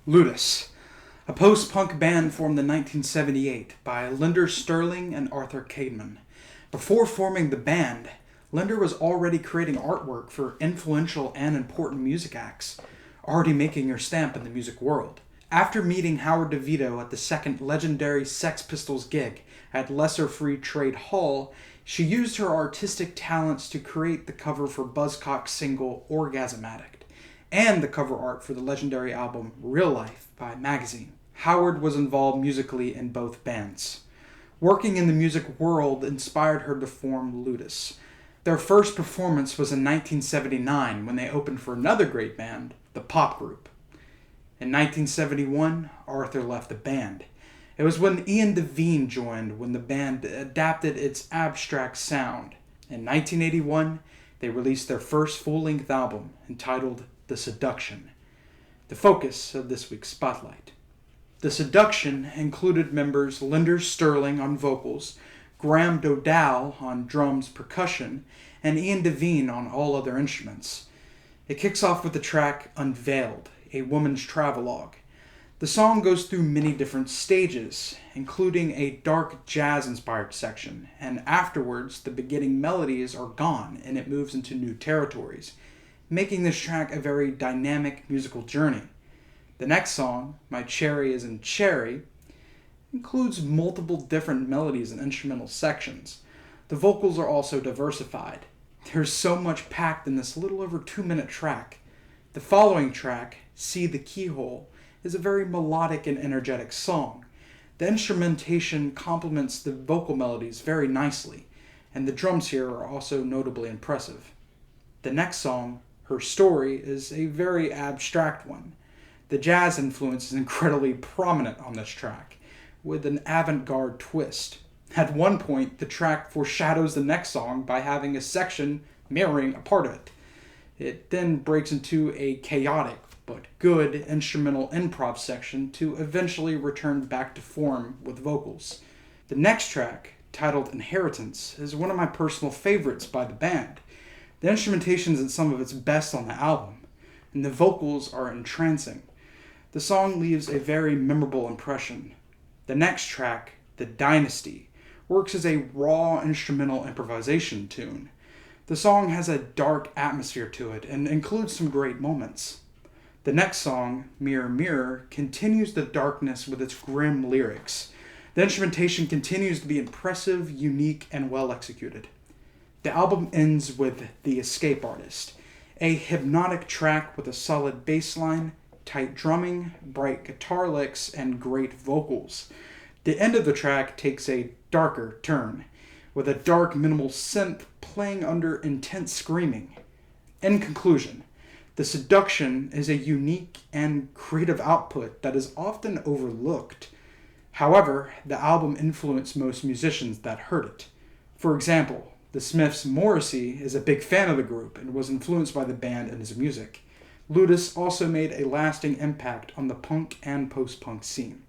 Ludus, a post-punk band formed in 1978 by Linder Sterling and Arthur Cademan. Before forming the band, Linder was already creating artwork for influential and important music acts, already making her stamp in the music world. After meeting Howard DeVito at the second legendary Sex Pistols gig at Lesser Free Trade Hall, she used her artistic talents to create the cover for Buzzcocks' single Orgasm Addict, and the cover art for the legendary album Real Life by Magazine. Howard was involved musically in both bands. Working in the music world inspired her to form Ludus. Their first performance was in 1979 when they opened for another great band, the pop group. In 1971, Arthur left the band. It was when Ian Devine joined when the band adapted its abstract sound. In 1981, they released their first full-length album entitled The Seduction, the focus of this week's spotlight. The Seduction included members Linder Sterling on vocals, Graham Dowdall on drums, percussion, and Ian Devine on all other instruments. It kicks off with the track Unveiled, a woman's travelogue. The song goes through many different stages, including a dark jazz-inspired section, and afterwards the beginning melodies are gone and it moves into new territories, making this track a very dynamic musical journey. The next song, My Cherry Isn't Cherry, includes multiple different melodies and instrumental sections. The vocals are also diversified. There's so much packed in this little over 2-minute track. The following track, See the Keyhole, is a very melodic and energetic song. The instrumentation complements the vocal melodies very nicely, and the drums here are also notably impressive. The next song, Herstory, is a very abstract one. The jazz influence is incredibly prominent on this track, with an avant-garde twist. At one point, the track foreshadows the next song by having a section mirroring a part of it. It then breaks into a chaotic but good instrumental improv section to eventually return back to form with vocals. The next track, titled Inheritance, is one of my personal favorites by the band. The instrumentation is at some of its best on the album, and the vocals are entrancing. The song leaves a very memorable impression. The next track, The Dynasty, works as a raw instrumental improvisation tune. The song has a dark atmosphere to it and includes some great moments. The next song, Mirror Mirror, continues the darkness with its grim lyrics. The instrumentation continues to be impressive, unique, and well executed. The album ends with The Escape Artist, a hypnotic track with a solid bass line, tight drumming, bright guitar licks, and great vocals. The end of the track takes a darker turn, with a dark minimal synth playing under intense screaming. In conclusion, The Seduction is a unique and creative output that is often overlooked. However, the album influenced most musicians that heard it. For example, the Smiths' Morrissey is a big fan of the group and was influenced by the band and his music. Ludus also made a lasting impact on the punk and post-punk scene.